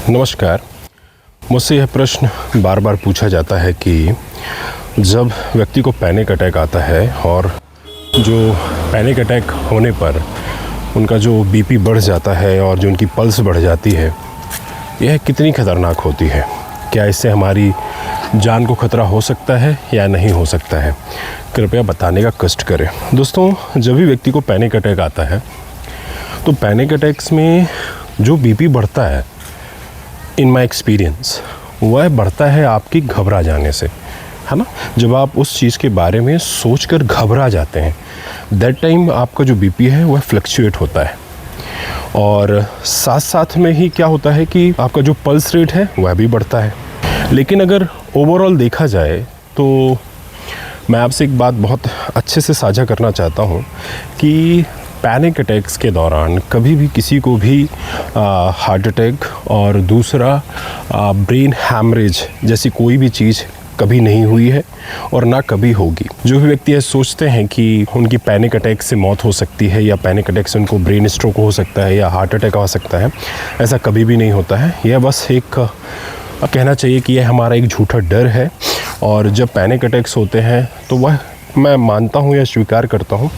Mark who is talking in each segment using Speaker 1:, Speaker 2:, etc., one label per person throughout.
Speaker 1: नमस्कार। मुझसे यह प्रश्न बार बार पूछा जाता है कि जब व्यक्ति को पैनिक अटैक आता है और जो पैनिक अटैक होने पर उनका जो बीपी बढ़ जाता है और जो उनकी पल्स बढ़ जाती है, यह कितनी खतरनाक होती है। क्या इससे हमारी जान को खतरा हो सकता है या नहीं हो सकता है? कृपया बताने का कष्ट करें। दोस्तों, जब भी व्यक्ति को पैनिक अटैक आता है तो पैनिक अटैक्स में जो बीपी बढ़ता है, इन माई एक्सपीरियंस, वह बढ़ता है आपकी घबरा जाने से, है ना। जब आप उस चीज़ के बारे में सोचकर घबरा जाते हैं, दैट टाइम आपका जो बीपी है वह फ्लक्चुएट होता है। और साथ साथ में ही क्या होता है कि आपका जो पल्स रेट है वह भी बढ़ता है। लेकिन अगर ओवरऑल देखा जाए तो मैं आपसे एक बात बहुत अच्छे से साझा करना चाहता हूँ कि पैनिक अटैक्स के दौरान कभी भी किसी को भी हार्ट अटैक और दूसरा ब्रेन हैमरेज जैसी कोई भी चीज़ कभी नहीं हुई है और ना कभी होगी। जो भी व्यक्ति सोचते हैं कि उनकी पैनिक अटैक से मौत हो सकती है या पैनिक अटैक से उनको ब्रेन स्ट्रोक हो सकता है या हार्ट अटैक आ सकता है, ऐसा कभी भी नहीं होता है। यह बस एक कहना चाहिए कि यह हमारा एक झूठा डर है। और जब पैनिक अटैक्स होते हैं तो वह मैं मानता हूँ या स्वीकार करता हूँ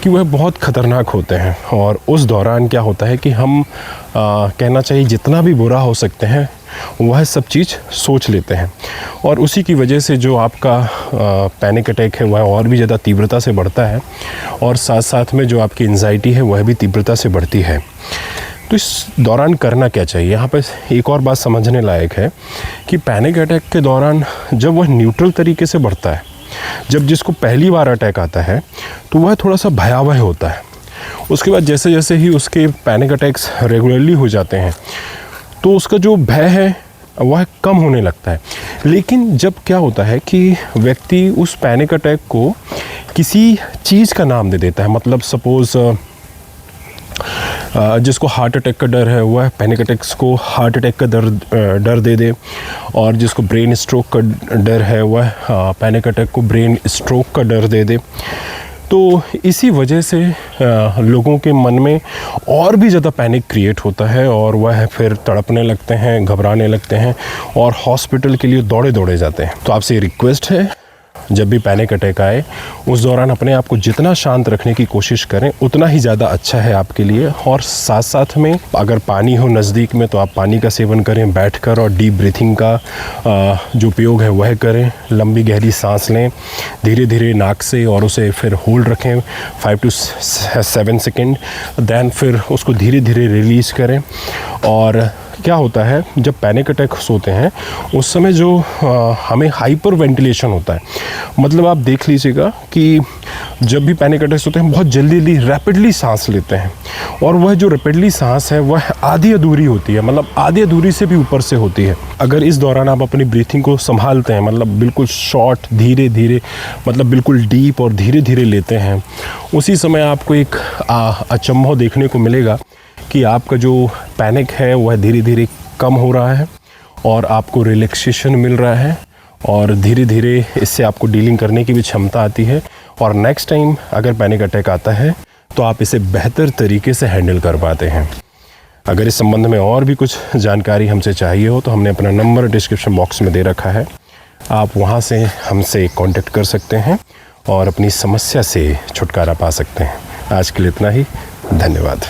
Speaker 1: कि वह बहुत ख़तरनाक होते हैं। और उस दौरान क्या होता है कि हम कहना चाहिए जितना भी बुरा हो सकते हैं वह सब चीज़ सोच लेते हैं, और उसी की वजह से जो आपका पैनिक अटैक है वह और भी ज़्यादा तीव्रता से बढ़ता है, और साथ साथ में जो आपकी एंजाइटी है वह भी तीव्रता से बढ़ती है। तो इस दौरान करना क्या चाहिए? यहाँ पर एक और बात समझने लायक है कि पैनिक अटैक के दौरान जब वह न्यूट्रल तरीके से बढ़ता है, जब जिसको पहली बार अटैक आता है तो वह थोड़ा सा भयावह होता है। उसके बाद जैसे जैसे ही उसके पैनिक अटैक्स रेगुलरली हो जाते हैं तो उसका जो भय है वह कम होने लगता है। लेकिन जब क्या होता है कि व्यक्ति उस पैनिक अटैक को किसी चीज़ का नाम दे देता है, मतलब सपोज़ जिसको हार्ट अटैक का डर है वह पैनिक अटैक्स को हार्ट अटैक का डर दे दे, और जिसको ब्रेन स्ट्रोक का डर है वह पैनिक अटैक को ब्रेन स्ट्रोक का डर दे दे। तो इसी वजह से लोगों के मन में और भी ज़्यादा पैनिक क्रिएट होता है और वह फिर तड़पने लगते हैं, घबराने लगते हैं और हॉस्पिटल के लिए दौड़े दौड़े जाते हैं। तो आपसे रिक्वेस्ट है, जब भी पैनिक अटैक आए उस दौरान अपने आप को जितना शांत रखने की कोशिश करें उतना ही ज़्यादा अच्छा है आपके लिए। और साथ साथ में अगर पानी हो नज़दीक में तो आप पानी का सेवन करें बैठकर, और डीप ब्रीथिंग का जो उपयोग है वह करें। लंबी गहरी सांस लें धीरे धीरे नाक से, और उसे फिर होल्ड रखें 5 to 7 सेकेंड, दैन फिर उसको धीरे धीरे रिलीज़ करें। और क्या होता है जब पैनिक अटैक्स होते हैं उस समय जो हमें हाइपर वेंटिलेशन होता है, मतलब आप देख लीजिएगा कि जब भी पैनिक अटैक्स होते हैं बहुत जल्दी रैपिडली सांस लेते हैं, और वह जो रैपिडली सांस है वह आधी अधूरी होती है, मतलब आधी अधूरी से भी ऊपर से होती है। अगर इस दौरान आप अपनी ब्रीथिंग को संभालते हैं, मतलब बिल्कुल शॉर्ट धीरे धीरे, मतलब बिल्कुल डीप और धीरे धीरे लेते हैं, उसी समय आपको एक अचंभव देखने को मिलेगा कि आपका जो पैनिक है वह धीरे धीरे कम हो रहा है और आपको रिलैक्सेशन मिल रहा है, और धीरे धीरे इससे आपको डीलिंग करने की भी क्षमता आती है। और नेक्स्ट टाइम अगर पैनिक अटैक आता है तो आप इसे बेहतर तरीके से हैंडल कर पाते हैं। अगर इस संबंध में और भी कुछ जानकारी हमसे चाहिए हो तो हमने अपना नंबर डिस्क्रिप्शन बॉक्स में दे रखा है, आप वहाँ से हमसे कांटेक्ट कर सकते हैं और अपनी समस्या से छुटकारा पा सकते हैं। आज के लिए इतना ही, धन्यवाद।